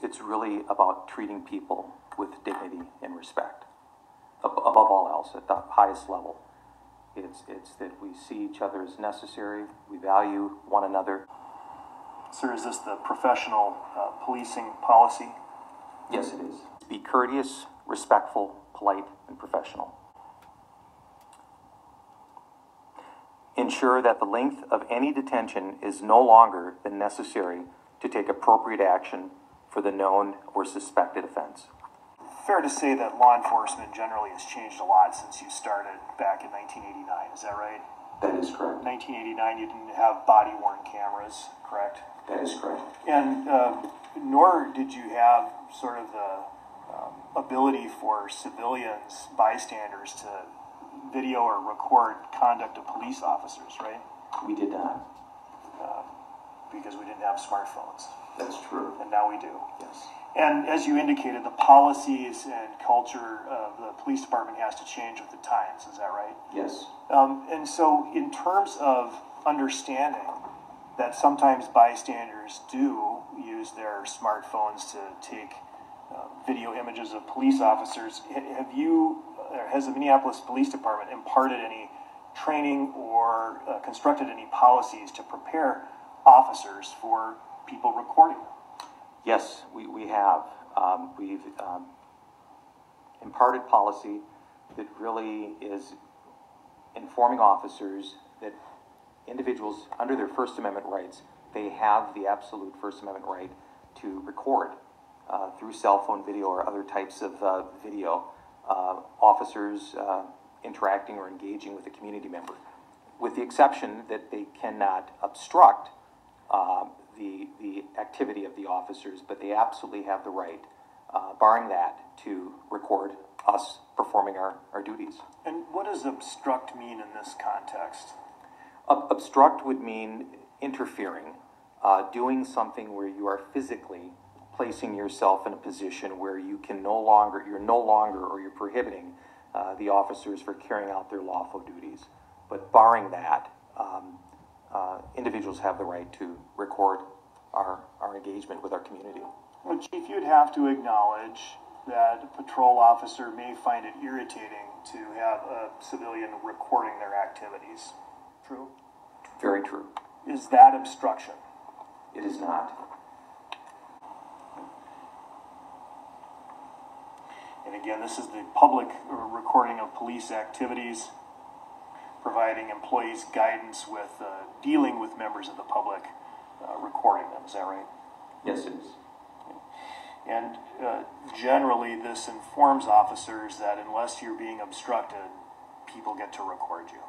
It's really about treating people with dignity and respect, above all else, at the highest level. It's that we see each other as necessary, we value one another. Sir, is this the professional policing policy? Yes, it is. Be courteous, respectful, polite, and professional. Ensure that the length of any detention is no longer than necessary to take appropriate action for the known or suspected offense. Fair to say that law enforcement generally has changed a lot since you started back in 1989, is that right? That is correct. 1989, you didn't have body-worn cameras, correct? That is correct. And nor did you have sort of the ability for civilians, bystanders, to video or record conduct of police officers, right? We did not. Because we didn't have smartphones. That's true. And now we do. Yes. And as you indicated, the policies and culture of the police department has to change with the times, is that right? Yes. And so in terms of understanding that sometimes bystanders do use their smartphones to take video images of police officers, has the Minneapolis Police Department imparted any training or constructed any policies to prepare officers for people recording them? Yes, we have. We've imparted policy that really is informing officers that individuals, under their First Amendment rights, they have the absolute First Amendment right to record through cell phone video or other types of video officers interacting or engaging with a community member, with the exception that they cannot obstruct the activity of the officers, but they absolutely have the right, barring that, to record us performing our duties. And what does obstruct mean in this context? Obstruct would mean interfering, doing something where you are physically placing yourself in a position where you're prohibiting the officers for carrying out their lawful duties. But barring that, individuals have the right to record our engagement with our community. Well, Chief, you'd have to acknowledge that a patrol officer may find it irritating to have a civilian recording their activities. True? Very true. Is that obstruction? It is not. And again, this is the public recording of police activities, providing employees guidance with dealing with members of the public, recording them. Is that right? Yes, it is. And generally, this informs officers that unless you're being obstructed, people get to record you.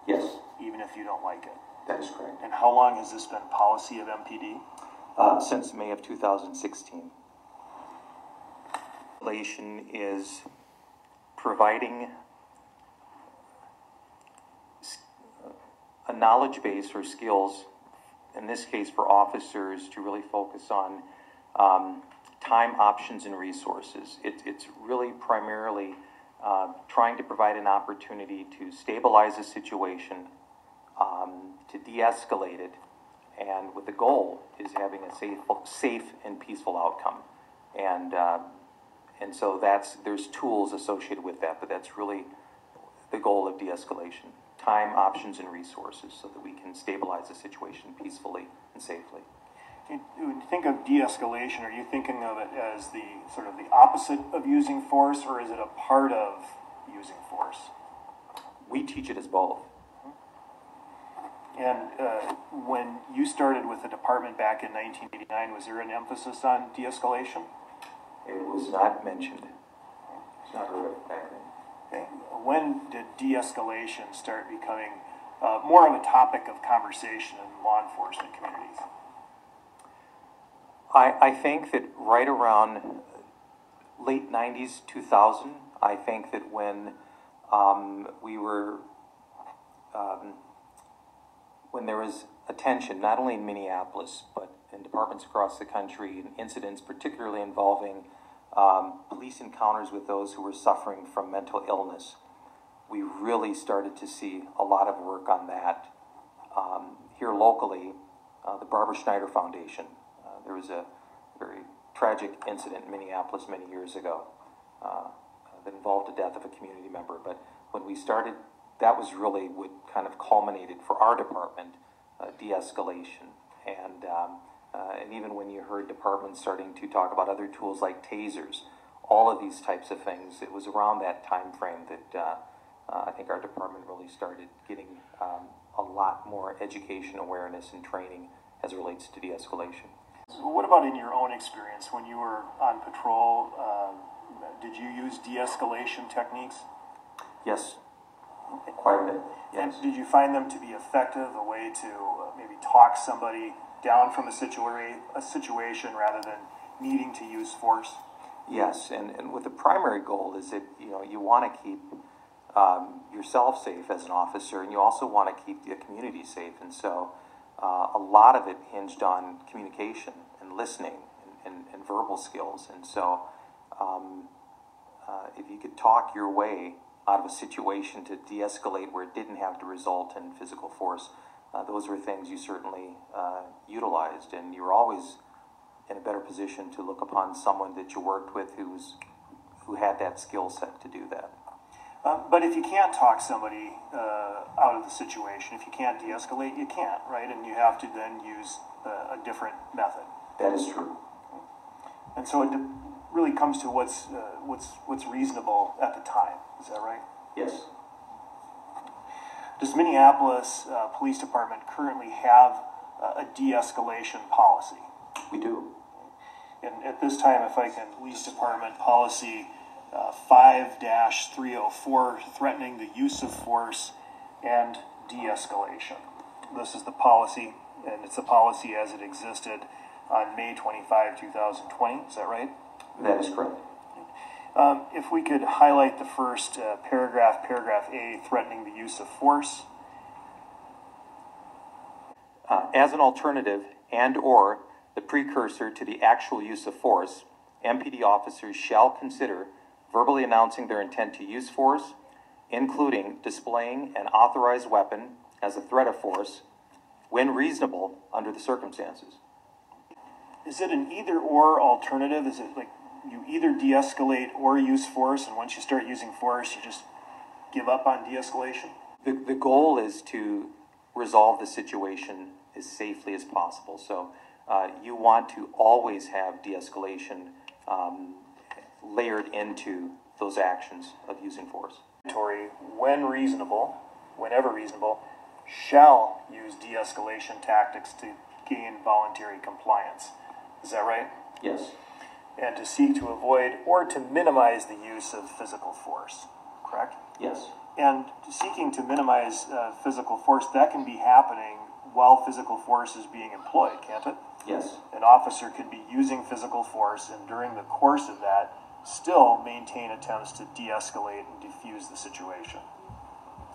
Yes. Even if you don't like it. That is correct. And how long has this been policy of MPD? Since May of 2016. Legislation is providing a knowledge base or skills, in this case for officers, to really focus on time, options, and resources. It's really primarily trying to provide an opportunity to stabilize a situation, to de-escalate it, and with the goal is having a safe and peaceful outcome. And so there's tools associated with that, but that's really the goal of de-escalation. Time, options, and resources, so that we can stabilize the situation peacefully and safely. When you think of de-escalation, are you thinking of it as the sort of the opposite of using force, or is it a part of using force? We teach it as both. And when you started with the department back in 1989, was there an emphasis on de-escalation? It was not mentioned. It's not heard of back then. Okay. When did de-escalation start becoming more of a topic of conversation in law enforcement communities? I think that right around late 90s, 2000, I think that when when there was attention, not only in Minneapolis, but in departments across the country, and incidents particularly involving police encounters with those who were suffering from mental illness, we really started to see a lot of work on that. Here locally, the Barbara Schneider Foundation, there was a very tragic incident in Minneapolis many years ago that involved the death of a community member. But when we started, that was really what kind of culminated for our department, de-escalation. And even when you heard departments starting to talk about other tools like tasers, all of these types of things, it was around that time frame that I think our department really started getting a lot more education, awareness, and training as it relates to de-escalation. So what about in your own experience when you were on patrol? Did you use de-escalation techniques? Yes, quite a bit. Yes. And did you find them to be effective, a way to maybe talk somebody down from a situation rather than needing to use force? Yes, and with the primary goal is that you want to keep yourself safe as an officer, and you also want to keep the community safe. And so a lot of it hinged on communication and listening and verbal skills. And so if you could talk your way out of a situation to de-escalate where it didn't have to result in physical force, those were things you certainly utilized, and you were always in a better position to look upon someone that you worked with who had that skill set to do that. But if you can't talk somebody out of the situation, if you can't de-escalate, you can't, right? And you have to then use a different method. That is true. And so it really comes to what's reasonable at the time. Is that right? Yes. Does Minneapolis Police Department currently have a de-escalation policy? We do. And at this time, if I can, Police Department Policy 5-304, threatening the use of force and de-escalation. This is the policy, and it's a policy as it existed on May 25, 2020. Is that right? That is correct. If we could highlight the first paragraph A, threatening the use of force. As an alternative and/or the precursor to the actual use of force, MPD officers shall consider verbally announcing their intent to use force, including displaying an authorized weapon as a threat of force, when reasonable under the circumstances. Is it an either-or alternative? Is it like you either de-escalate or use force, and once you start using force, you just give up on de-escalation? The goal is to resolve the situation as safely as possible. So you want to always have de-escalation layered into those actions of using force. When reasonable, whenever reasonable, shall use de-escalation tactics to gain voluntary compliance. Is that right? Yes. And to seek to avoid or to minimize the use of physical force, correct? Yes. And seeking to minimize physical force, that can be happening while physical force is being employed, can't it? Yes. An officer could be using physical force, and during the course of that, still maintain attempts to de-escalate and defuse the situation.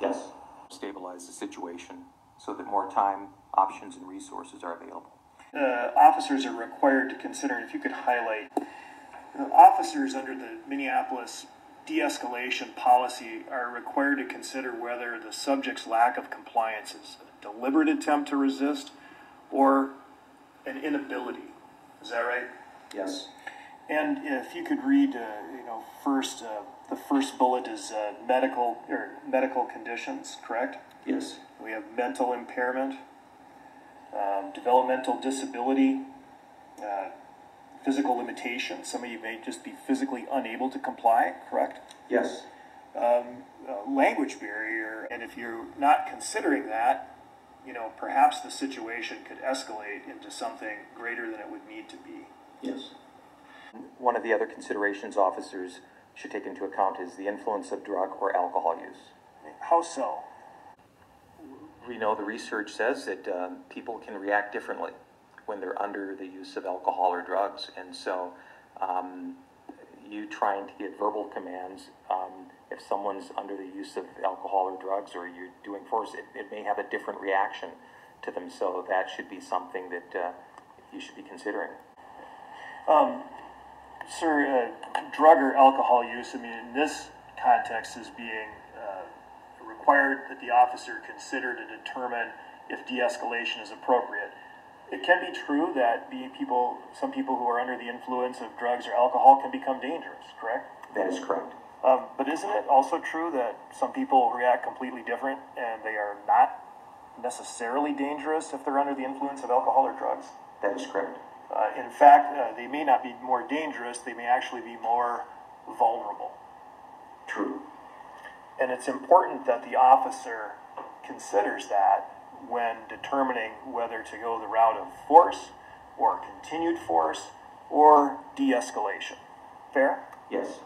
Yes. Stabilize the situation so that more time, options, and resources are available. Officers are required to consider, and if you could highlight, officers under the Minneapolis de-escalation policy are required to consider whether the subject's lack of compliance is a deliberate attempt to resist or an inability. Is that right? Yes. And if you could read, first, the first bullet is medical conditions, correct? Yes. We have mental impairment, developmental disability, physical limitation. Some of you may just be physically unable to comply, correct? Yes. Language barrier, and if you're not considering that, perhaps the situation could escalate into something greater than it would need to be. Yes. One of the other considerations officers should take into account is the influence of drug or alcohol use. How so? We know the research says that people can react differently when they're under the use of alcohol or drugs. And so you trying to get verbal commands, if someone's under the use of alcohol or drugs or you're doing force, it may have a different reaction to them. So that should be something that you should be considering. Sir, drug or alcohol use, in this context is being required that the officer consider to determine if de-escalation is appropriate. It can be true that some people who are under the influence of drugs or alcohol can become dangerous, correct? That is correct. But isn't it also true that some people react completely different and they are not necessarily dangerous if they're under the influence of alcohol or drugs? That is correct. In fact, they may not be more dangerous, they may actually be more vulnerable. True. And it's important that the officer considers that when determining whether to go the route of force or continued force or de-escalation. Fair? Yes.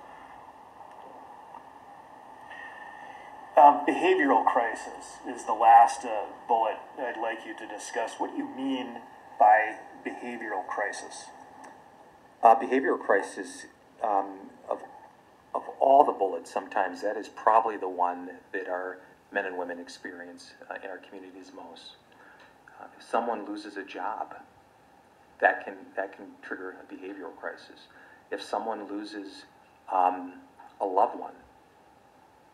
Behavioral crisis is the last bullet I'd like you to discuss. What do you mean by behavioral crisis? Behavioral crisis, of all the bullets, sometimes that is probably the one that our men and women experience in our communities most. If someone loses a job, that can trigger a behavioral crisis. If someone loses a loved one,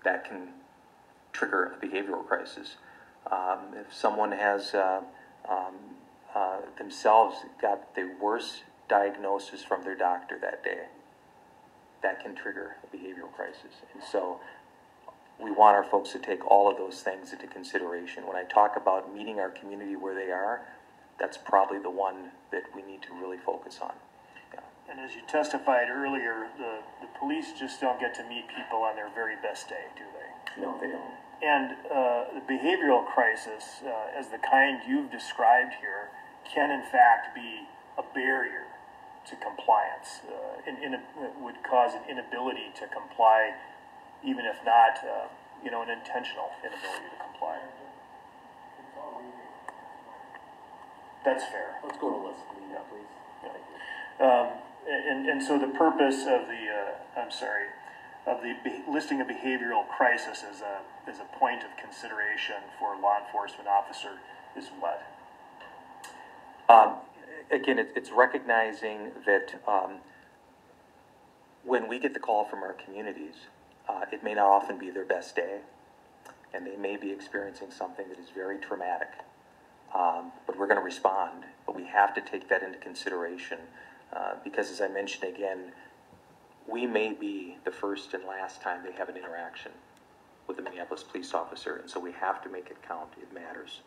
that can trigger a behavioral crisis. If someone has themselves got the worst diagnosis from their doctor that day, that can trigger a behavioral crisis. And so we want our folks to take all of those things into consideration. When I talk about meeting our community where they are, that's probably the one that we need to really focus on. Yeah. And as you testified earlier, the police just don't get to meet people on their very best day, do they? No, they don't. And the behavioral crisis, as the kind you've described here, can in fact be a barrier to compliance. Would cause an inability to comply, even if not, an intentional inability to comply. That's fair. Let's go to the list, please. Yeah. And so the purpose of the listing of behavioral crisis as a point of consideration for a law enforcement officer is what? Again, it's recognizing that when we get the call from our communities, it may not often be their best day, and they may be experiencing something that is very traumatic. But we're going to respond, but we have to take that into consideration because, as I mentioned again, we may be the first and last time they have an interaction with a Minneapolis police officer, and so we have to make it count. It matters.